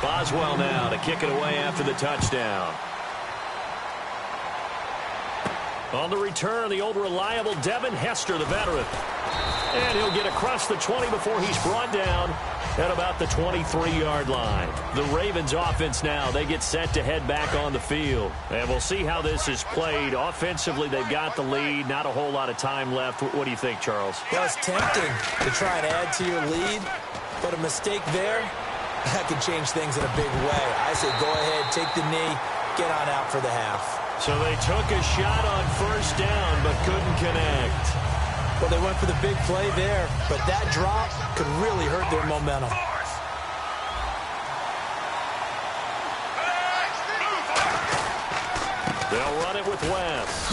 Boswell now to kick it away after the touchdown. On the return, the old reliable Devin Hester, the veteran. And he'll get across the 20 before he's brought down at about the 23-yard line. The Ravens offense now, they get set to head back on the field. And we'll see how this is played. Offensively, they've got the lead. Not a whole lot of time left. What do you think, Charles? Well, it's tempting to try and add to your lead, but a mistake there, that could change things in a big way. I say go ahead, take the knee, get on out for the half. So they took a shot on first down, but couldn't connect. Well, they went for the big play there, but that drop could really hurt their momentum. They'll run it with West.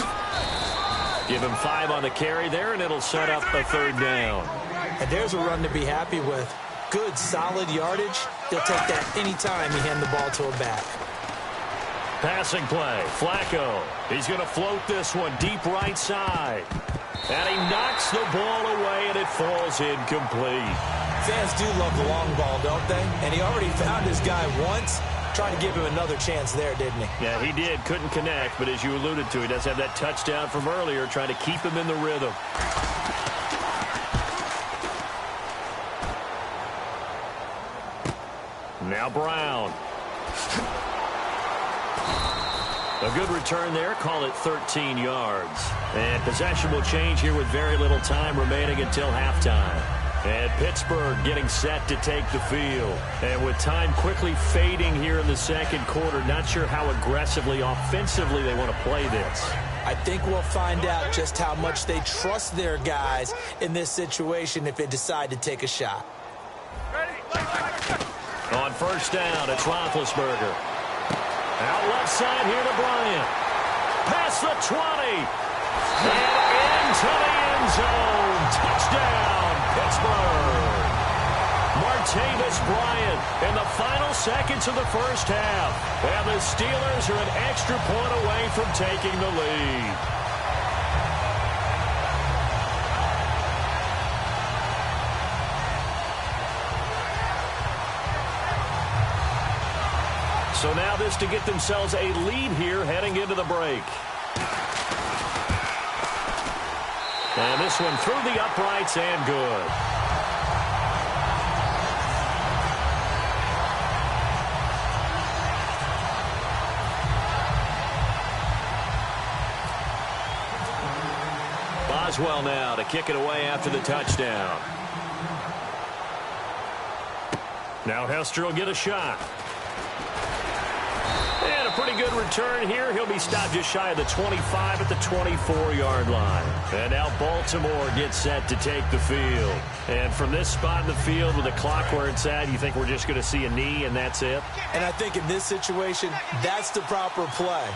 Give him 5 on the carry there, and it'll set up a third down. And there's a run to be happy with. Good, solid yardage. He'll take that anytime he hand the ball to a back. Passing play, Flacco. He's going to float this one deep right side. And he knocks the ball away, and it falls incomplete. Fans do love the long ball, don't they? And he already found his guy once. Trying to give him another chance there, didn't he? Yeah, he did. Couldn't connect, but as you alluded to, he does have that touchdown from earlier, trying to keep him in the rhythm. Now Brown. A good return there. Call it 13 yards. And possession will change here with very little time remaining until halftime. And Pittsburgh getting set to take the field. And with time quickly fading here in the second quarter, not sure how aggressively, offensively they want to play this. I think we'll find out just how much they trust their guys in this situation if they decide to take a shot. On first down, it's Roethlisberger. Out left side here to Bryant. Past the 20. And into the end zone. Touchdown, Pittsburgh. Martavis Bryant in the final seconds of the first half. And the Steelers are an extra point away from taking the lead. So now this to get themselves a lead here heading into the break. And this one through the uprights and good. Boswell now to kick it away after the touchdown. Now Hester will get a shot. And a pretty good return here. He'll be stopped just shy of the 25 at the 24-yard line. And now Baltimore gets set to take the field. And from this spot in the field with the clock where it's at, you think we're just going to see a knee and that's it? And I think in this situation, that's the proper play.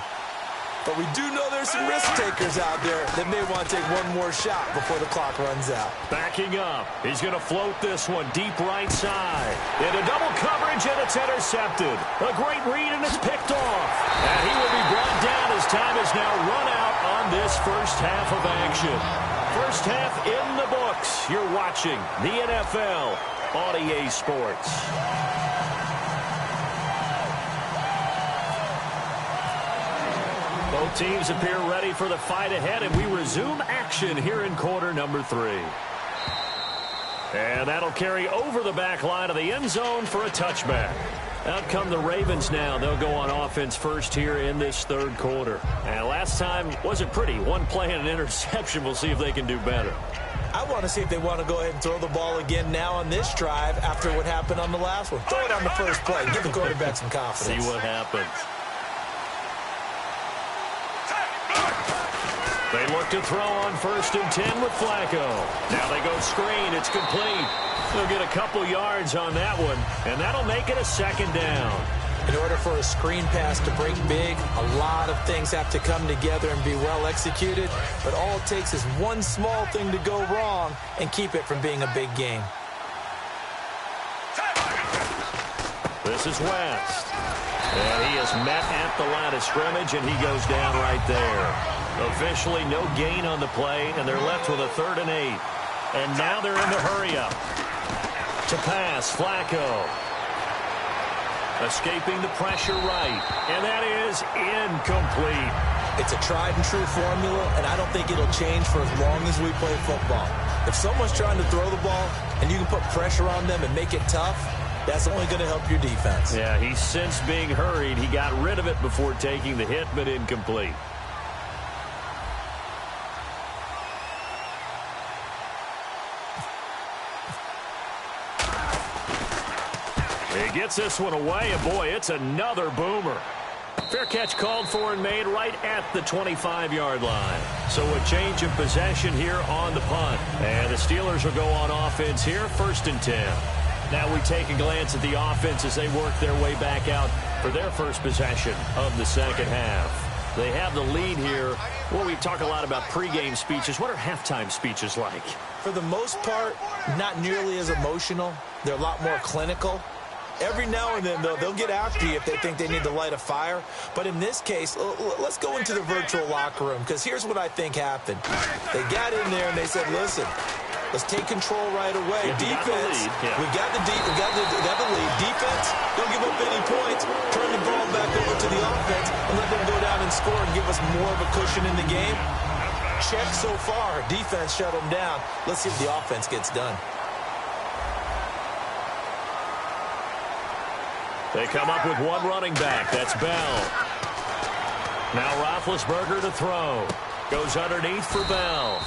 But we do know there's some risk takers out there that may want to take one more shot before the clock runs out. Backing up. He's going to float this one deep right side. Into double coverage, and it's intercepted. A great read, and it's picked off. And he will be brought down as time is now run out on this first half of action. First half in the books. You're watching the NFL on EA Sports. Both teams appear ready for the fight ahead, and we resume action here in quarter number 3. And that'll carry over the back line of the end zone for a touchback. Out come the Ravens now. They'll go on offense first here in this third quarter. And last time wasn't pretty. One play and an interception. We'll see if they can do better. I want to see if they want to go ahead and throw the ball again now on this drive after what happened on the last one. Throw it on the first play. Give the quarterback some confidence. See what happens. They look to throw on 1st and 10 with Flacco. Now they go screen. It's complete. They'll get a couple yards on that one, and that'll make it a second down. In order for a screen pass to break big, a lot of things have to come together and be well executed, but all it takes is one small thing to go wrong and keep it from being a big game. This is West. And he is met at the line of scrimmage, and he goes down right there. Officially no gain on the play, and they're left with a 3rd and 8. And now they're in the hurry-up. To pass, Flacco. Escaping the pressure right. And that is incomplete. It's a tried-and-true formula, and I don't think it'll change for as long as we play football. If someone's trying to throw the ball and you can put pressure on them and make it tough, that's only going to help your defense. Yeah, he's since being hurried. He got rid of it before taking the hit, but incomplete. He gets this one away, and boy, it's another boomer. Fair catch called for and made right at the 25-yard line. So a change of possession here on the punt. And the Steelers will go on offense here, 1st and 10. Now we take a glance at the offense as they work their way back out for their first possession of the second half. They have the lead here. Well, we talk a lot about pregame speeches. What are halftime speeches like? For the most part, not nearly as emotional. They're a lot more clinical. Every now and then, though, they'll get after you if they think they need to light a fire. But in this case, let's go into the virtual locker room, because here's what I think happened. They got in there and they said, listen, let's take control right away. Defense, we've got the lead. Defense, don't give up any points. Turn the ball back over to the offense and let them go down and score and give us more of a cushion in the game. Check so far. Defense shut them down. Let's see if the offense gets done. They come up with one running back. That's Bell. Now Roethlisberger to throw. Goes underneath for Bell.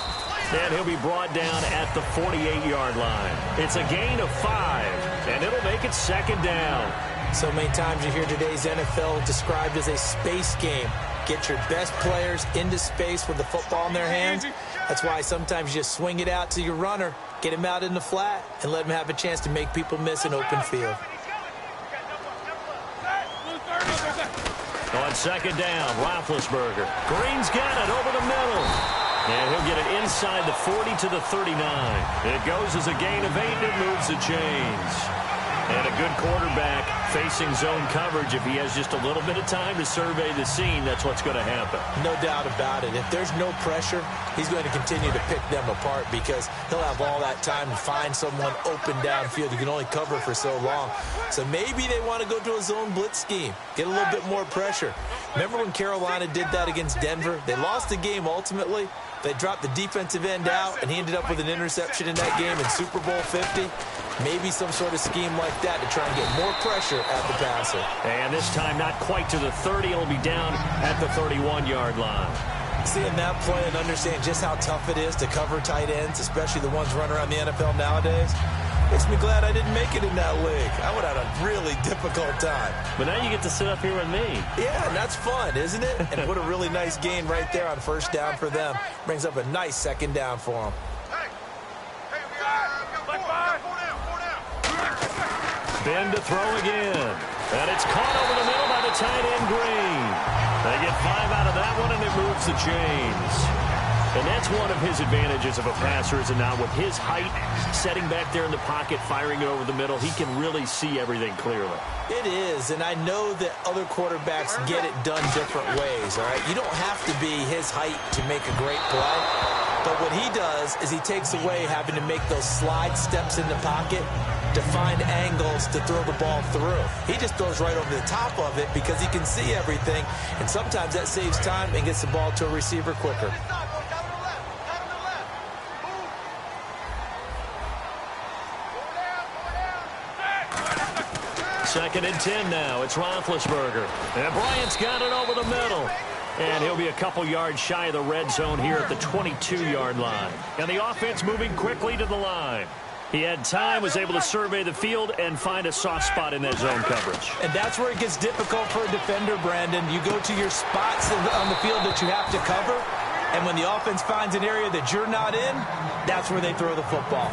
And he'll be brought down at the 48-yard line. It's a gain of 5, and it'll make it 2nd down. So many times you hear today's NFL described as a space game. Get your best players into space with the football in their hands. That's why sometimes you just swing it out to your runner, get him out in the flat, and let him have a chance to make people miss an open field. On 2nd down, Roethlisberger. Green's got it over the middle. And he'll get it inside the 40 to the 39. It goes as a gain of 8, and it moves the chains. And a good quarterback facing zone coverage. If he has just a little bit of time to survey the scene, that's what's going to happen. No doubt about it. If there's no pressure, he's going to continue to pick them apart because he'll have all that time to find someone open downfield. You can only cover for so long. So maybe they want to go to a zone blitz scheme, get a little bit more pressure. Remember when Carolina did that against Denver? They lost the game ultimately. They dropped the defensive end out, and he ended up with an interception in that game in Super Bowl 50. Maybe some sort of scheme like that to try and get more pressure at the passer. And this time not quite to the 30. It'll be down at the 31-yard line. Seeing that play and understand just how tough it is to cover tight ends, especially the ones running around the NFL nowadays, makes me glad I didn't make it in that league. I would have had a really difficult time. But now you get to sit up here with me. Yeah, and that's fun, isn't it? And what a really nice gain right there on 1st down for them. Brings up a nice 2nd down for them. Ben to throw again. And it's caught over the middle by the tight end, Green. They get 5 out of that one, and it moves the chains. And that's one of his advantages of a passer, is it not? With his height, setting back there in the pocket, firing it over the middle, he can really see everything clearly. It is, and I know that other quarterbacks get it done different ways, all right? You don't have to be his height to make a great play. But what he does is he takes away having to make those slide steps in the pocket to find angles to throw the ball through. He just throws right over the top of it because he can see everything, and sometimes that saves time and gets the ball to a receiver quicker. Second and 10 now. It's Roethlisberger. And Bryant's got it over the middle. And he'll be a couple yards shy of the red zone here at the 22-yard line. And the offense moving quickly to the line. He had time, was able to survey the field and find a soft spot in that zone coverage. And that's where it gets difficult for a defender, Brandon. You go to your spots on the field that you have to cover, and when the offense finds an area that you're not in, that's where they throw the football.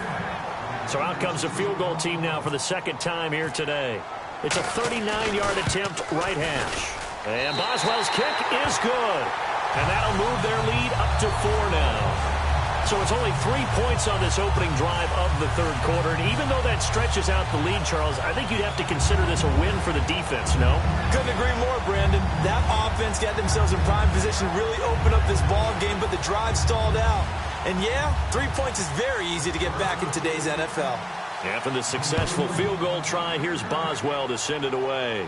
So out comes a field goal team now for the 2nd time here today. It's a 39-yard attempt, right hash. And Boswell's kick is good. And that'll move their lead up to 4 now. So it's only 3 points on this opening drive of the 3rd quarter. And even though that stretches out the lead, Charles, I think you'd have to consider this a win for the defense, no? Couldn't agree more, Brandon. That offense got themselves in prime position to really open up this ball game, but the drive stalled out. And yeah, 3 points is very easy to get back in today's NFL. After the successful field goal try, here's Boswell to send it away.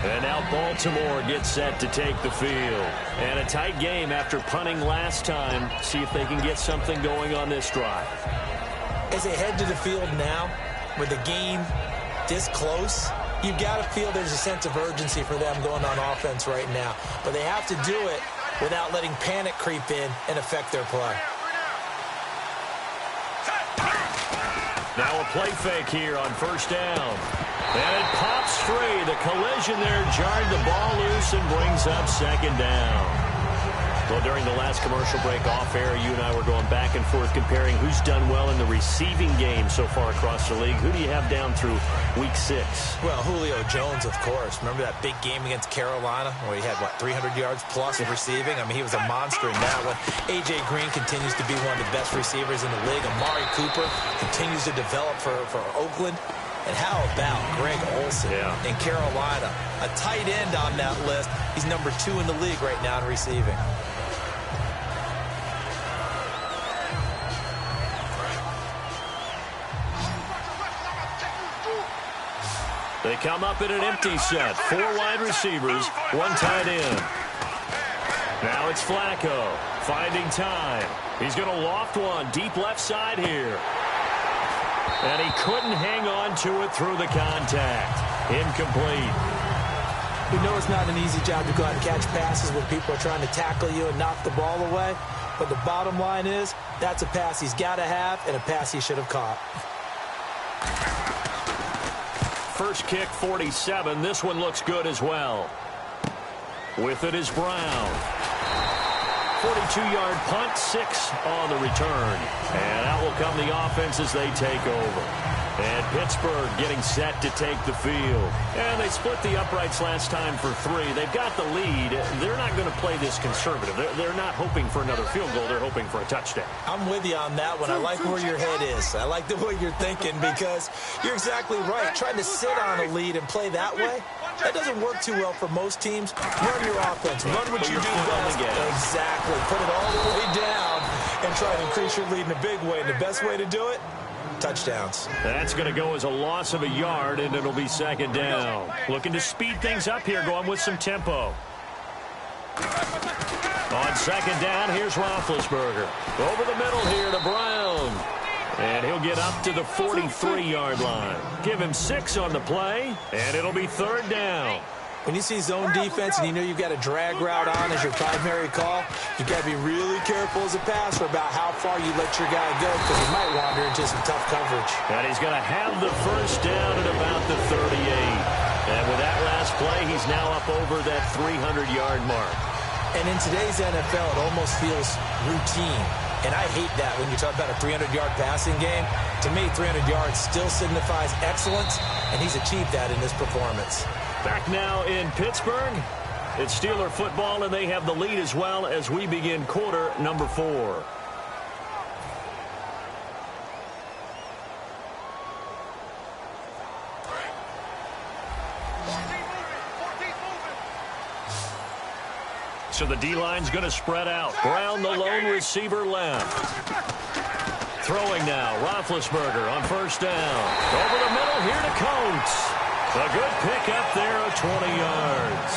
And now Baltimore gets set to take the field. And a tight game after punting last time. See if they can get something going on this drive. As they head to the field now, with the game this close, you've got to feel there's a sense of urgency for them going on offense right now. But they have to do it without letting panic creep in and affect their play. Now a play fake here on first down. And it pops free. The collision there jarred the ball loose and brings up second down. Well, during the last commercial break off air, you and I were going back and forth comparing who's done well in the receiving game so far across the league. Who do you have down through week 6? Well, Julio Jones, of course. Remember that big game against Carolina where he had, 300 yards plus of receiving? I mean, he was a monster in that one. A.J. Green continues to be one of the best receivers in the league. Amari Cooper continues to develop for Oakland. And how about Greg Olsen in Carolina? A tight end on that list. He's number 2 in the league right now in receiving. They come up in an empty set. 4 wide receivers, 1 tight end. Now it's Flacco finding time. He's going to loft one deep left side here. And he couldn't hang on to it through the contact. Incomplete. You know it's not an easy job to go out and catch passes when people are trying to tackle you and knock the ball away. But the bottom line is, that's a pass he's got to have and a pass he should have caught. First kick, 47. This one looks good as well. With it is Brown. 42-yard punt, 6 on the return. And out will come the offense as they take over. And Pittsburgh getting set to take the field. And they split the uprights last time for 3. They've got the lead. They're not going to play this conservative. They're not hoping for another field goal. They're hoping for a touchdown. I'm with you on that one. I like where your head is. I like the way you're thinking because you're exactly right. Trying to sit on a lead and play that way, that doesn't work too well for most teams. Run your offense. Run what you do best. Exactly. Put it all the way down and try to increase your lead in a big way. And the best way to do it, touchdowns. That's going to go as a loss of a yard, and it'll be second down. Looking to speed things up here, going with some tempo. On second down, here's Roethlisberger. Over the middle here to Brown. And he'll get up to the 43-yard line. Give him 6 on the play, and it'll be third down. When you see zone defense and you know you've got a drag route on as your primary call, you've got to be really careful as a passer about how far you let your guy go because he might wander into some tough coverage. And he's going to have the first down at about the 38. And with that last play, he's now up over that 300-yard mark. And in today's NFL, it almost feels routine. And I hate that when you talk about a 300-yard passing game. To me, 300 yards still signifies excellence, and he's achieved that in this performance. Back now in Pittsburgh, it's Steeler football, and they have the lead as well as we begin quarter number 4. So the D-line's going to spread out. Brown, the lone receiver, left. Throwing now, Roethlisberger on first down. Over the middle here to Coates. A good pick up there of 20 yards.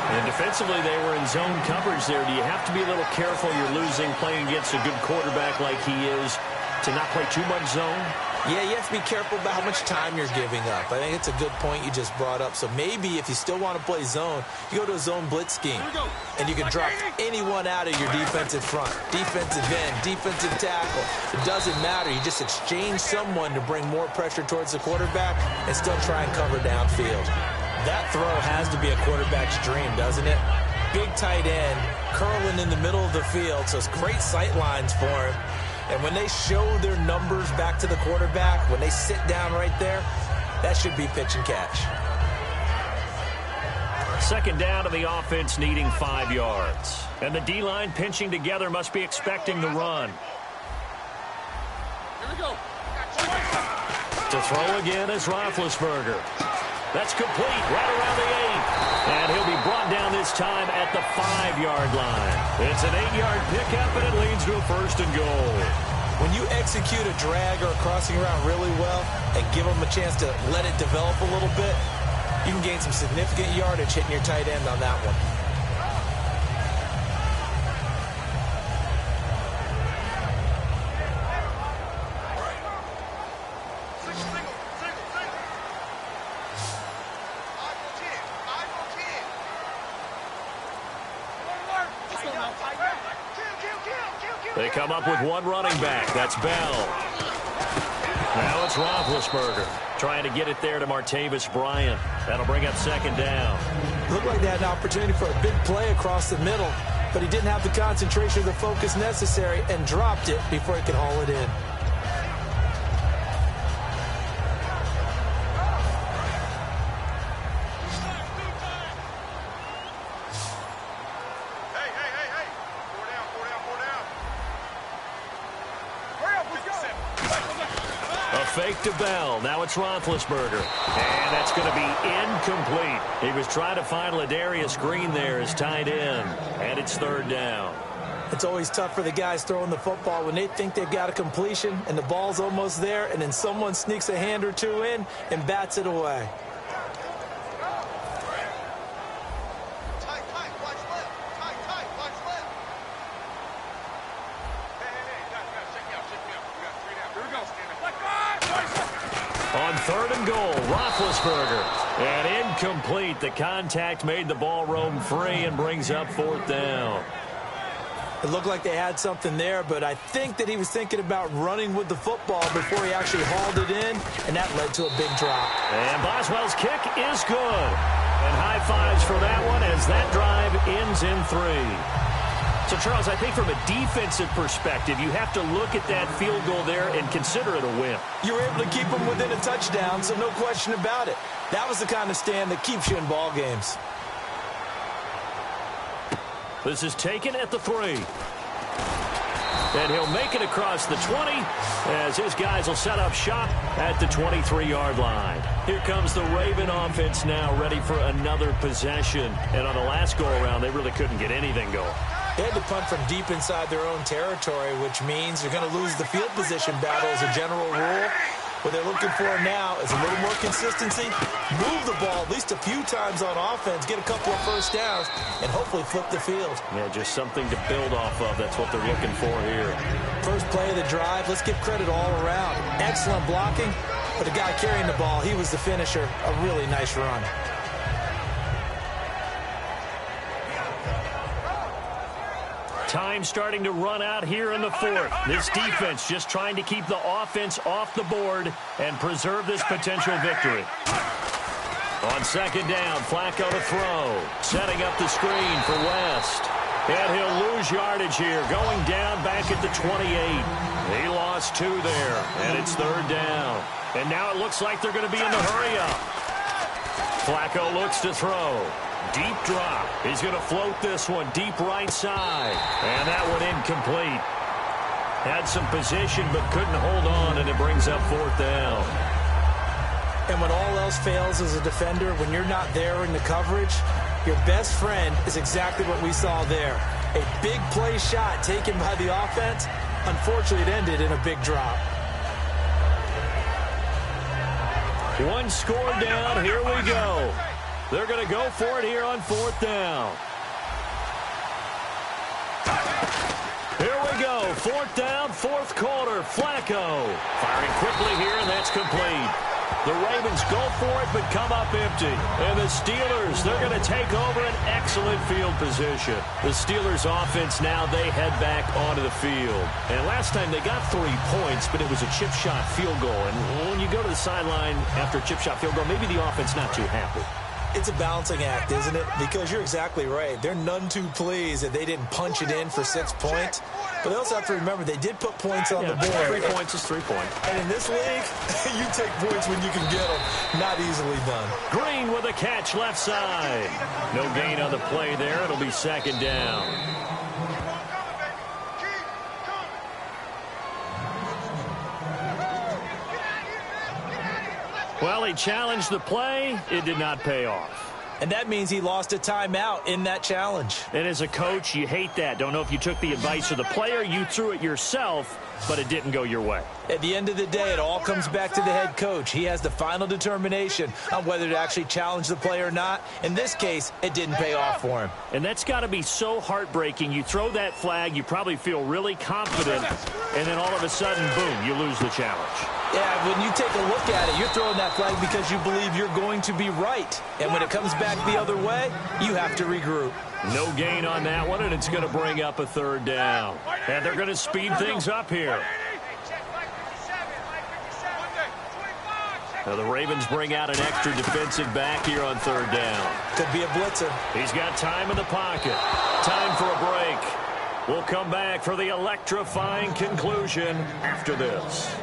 And defensively, they were in zone coverage there. Do you have to be a little careful? You're losing, playing against a good quarterback like he is, to not play too much zone? Yeah, you have to be careful about how much time you're giving up. I think it's a good point you just brought up. So maybe if you still want to play zone, you go to a zone blitz scheme. And you can drop anyone out of your defensive front. Defensive end, defensive tackle. It doesn't matter. You just exchange someone to bring more pressure towards the quarterback and still try and cover downfield. That throw has to be a quarterback's dream, doesn't it? Big tight end, curling in the middle of the field, so it's great sight lines for him. And when they show their numbers back to the quarterback, when they sit down right there, that should be pitch and catch. Second down to the offense needing 5 yards. And the D-line pinching together must be expecting the run. Here we go. To throw again is Roethlisberger. That's complete right around the 8. And he'll be brought down this time at the 5-yard line. It's an 8-yard pickup, and it leads to a 1st and goal. When you execute a drag or a crossing route really well and give them a chance to let it develop a little bit, you can gain some significant yardage hitting your tight end on that one. They come up with one running back. That's Bell. Now it's Roethlisberger trying to get it there to Martavis Bryant. That'll bring up 2nd down. Looked like they had an opportunity for a big play across the middle, but he didn't have the concentration or the focus necessary and dropped it before he could haul it in. Fake to Bell. Now it's Roethlisberger. And that's going to be incomplete. He was trying to find Ladarius Green there as tight end. And it's 3rd down. It's always tough for the guys throwing the football when they think they've got a completion and the ball's almost there, and then someone sneaks a hand or two in and bats it away. On 3rd and goal, Roethlisberger. And incomplete. The contact made the ball roam free and brings up 4th down. It looked like they had something there, but I think that he was thinking about running with the football before he actually hauled it in, and that led to a big drop. And Boswell's kick is good. And high fives for that one as that drive ends in 3. So, Charles, I think from a defensive perspective, you have to look at that field goal there and consider it a win. You were able to keep them within a touchdown, so no question about it. That was the kind of stand that keeps you in ball games. This is taken at the 3. And he'll make it across the 20 as his guys will set up shop at the 23-yard line. Here comes the Raven offense now ready for another possession. And on the last go-around, they really couldn't get anything going. They had to punt from deep inside their own territory, which means you're going to lose the field position battle as a general rule. What they're looking for now is a little more consistency, move the ball at least a few times on offense, get a couple of 1st downs, and hopefully flip the field. Yeah, just something to build off of. That's what they're looking for here. First play of the drive, let's give credit all around. Excellent blocking, but the guy carrying the ball, he was the finisher. A really nice run. Time starting to run out here in the 4th. This defense just trying to keep the offense off the board and preserve this potential victory. On 2nd down, Flacco to throw. Setting up the screen for West. And he'll lose yardage here, going down back at the 28. He lost 2 there, and it's 3rd down. And now it looks like they're going to be in the hurry-up. Flacco looks to throw. Deep drop. He's going to float this one deep right side. And that one incomplete. Had some position but couldn't hold on, and it brings up 4th down. And when all else fails as a defender, when you're not there in the coverage, your best friend is exactly what we saw there. A big play shot taken by the offense. Unfortunately, it ended in a big drop. One score down. Here we go. They're going to go for it here on 4th down. Here we go. 4th down, 4th quarter. Flacco firing quickly here, and that's complete. The Ravens go for it, but come up empty. And the Steelers, they're going to take over an excellent field position. The Steelers offense now, they head back onto the field. And last time they got 3 points, but it was a chip shot field goal. And when you go to the sideline after a chip shot field goal, maybe the offense not too happy. It's a balancing act, isn't it? Because you're exactly right. They're none too pleased that they didn't punch it in for 6 points. But they also have to remember they did put points on the board. 3 points is 3 points. And in this league, you take points when you can get them. Not easily done. Green with a catch left side. No gain on the play there. It'll be 2nd down. Well, he challenged the play. It did not pay off. And that means he lost a timeout in that challenge. And as a coach, you hate that. Don't know if you took the advice of the player, you threw it yourself, but it didn't go your way. At the end of the day, it all comes back to the head coach. He has the final determination on whether to actually challenge the play or not. In this case, it didn't pay off for him. And that's got to be so heartbreaking. You throw that flag, you probably feel really confident, and then all of a sudden, boom, you lose the challenge. Yeah, when you take a look at it, you're throwing that flag because you believe you're going to be right. And when it comes back the other way, you have to regroup. No gain on that one, and it's going to bring up a third down. And they're going to speed things up here. Now the Ravens bring out an extra defensive back here on third down. Could be a blitzer. He's got time in the pocket. Time for a break. We'll come back for the electrifying conclusion after this.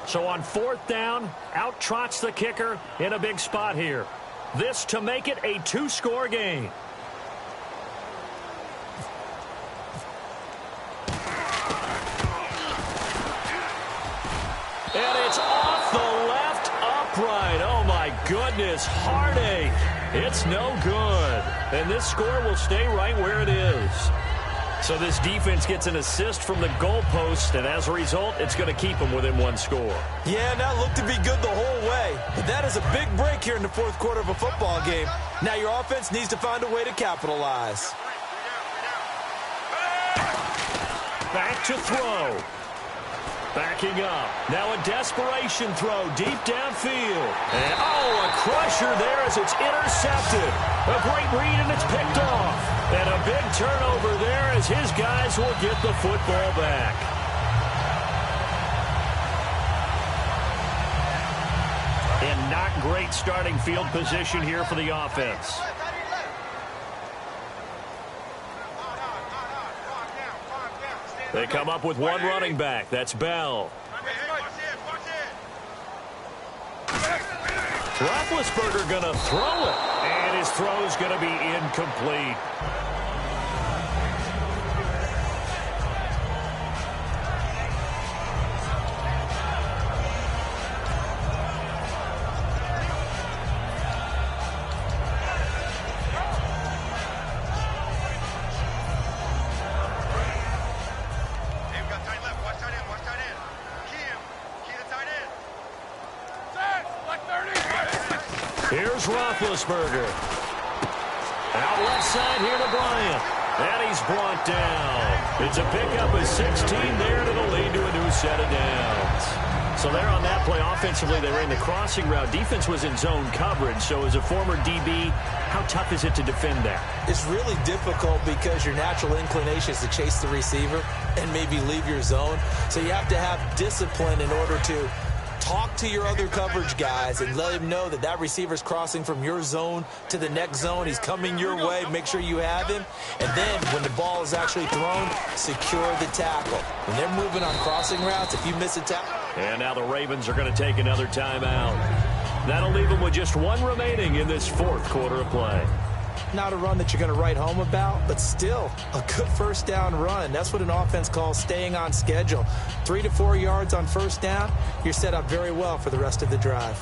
So on fourth down, out trots the kicker in a big spot here. This to make it a two-score game. And it's off the left upright. Oh, my goodness. Heartache. It's no good. And this score will stay right where it is. So this defense gets an assist from the goalpost, and as a result, it's going to keep them within one score. Yeah, and that looked to be good the whole way. But that is a big break here in the fourth quarter of a football game. Now your offense needs to find a way to capitalize. Back to throw. Backing up. Now a desperation throw deep downfield. And, a crusher there as it's intercepted. A great read, and it's picked off. And a big turnover there as his guys will get the football back. And not great starting field position here for the offense. They come up with one running back. That's Bell. Roethlisberger going to throw it. And his throw's going to be incomplete. Here's Roethlisberger. Out left side here to Bryant. And he's brought down. It's a pickup of 16 there to the lead to a new set of downs. So there on that play, offensively, they ran the crossing route. Defense was in zone coverage. So as a former DB, how tough is it to defend that? It's really difficult because your natural inclination is to chase the receiver and maybe leave your zone. So you have to have discipline in order to talk to your other coverage guys and let him know that that receiver's crossing from your zone to the next zone. He's coming your way. Make sure you have him. And then when the ball is actually thrown, secure the tackle. When they're moving on crossing routes, if you miss a tackle. And now the Ravens are going to take another timeout. That'll leave them with just one remaining in this fourth quarter of play. Not a run that you're going to write home about, but still a good first down run. That's what an offense calls staying on schedule. 3 to 4 yards on first down, you're set up very well for the rest of the drive.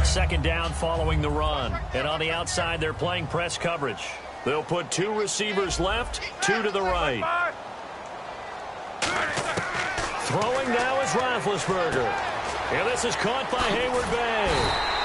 Second down following the run. And on the outside, they're playing press coverage. They'll put 2 receivers left, 2 to the right. Throwing now is Roethlisberger. And this is caught by Hayward Bay.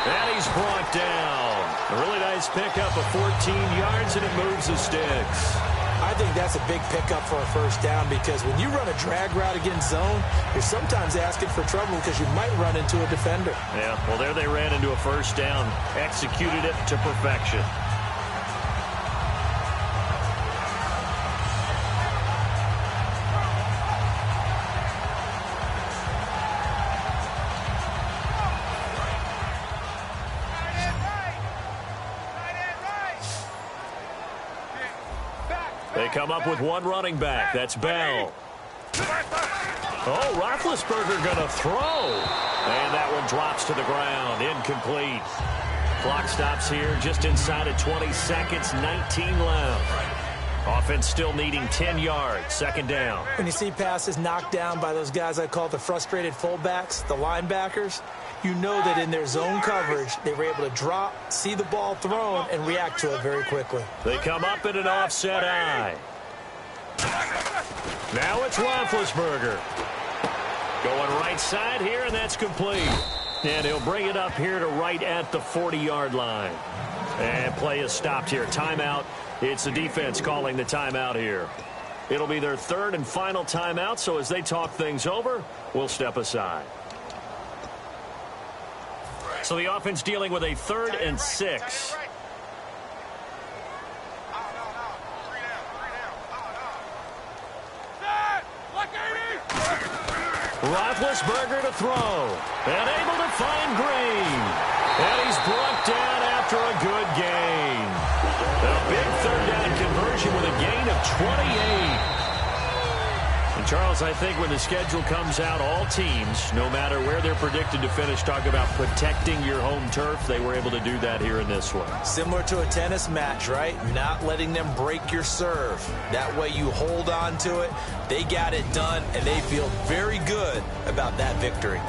And he's brought down. A really nice pickup of 14 yards, and it moves the sticks. I think that's a big pickup for a first down because when you run a drag route against zone, you're sometimes asking for trouble because you might run into a defender. Yeah, well, there they ran into a first down. Executed it to perfection. They come up with one running back. That's Bell. Oh, Roethlisberger going to throw. And that one drops to the ground. Incomplete. Clock stops here just inside of 20 seconds. 19 left. Offense still needing 10 yards. Second down. When you see passes knocked down by those guys I call the frustrated fullbacks, the linebackers, you know that in their zone coverage, they were able to drop, see the ball thrown, and react to it very quickly. They come up in an offset eye. Now it's Roethlisberger. Going right side here, and that's complete. And he'll bring it up here to right at the 40-yard line. And play is stopped here. Timeout. It's the defense calling the timeout here. It'll be their third and final timeout, so as they talk things over, we'll step aside. So the offense dealing with a 3rd and 6. Roethlisberger to throw. And able to find Green. And he's brought down after a good gain. A big 3rd down conversion with a gain of 28. And Charles, I think when the schedule comes out, all teams, no matter where they're predicted to finish, talk about protecting your home turf. They were able to do that here in this one. Similar to a tennis match, right? Not letting them break your serve. That way you hold on to it. They got it done, and they feel very good about that victory.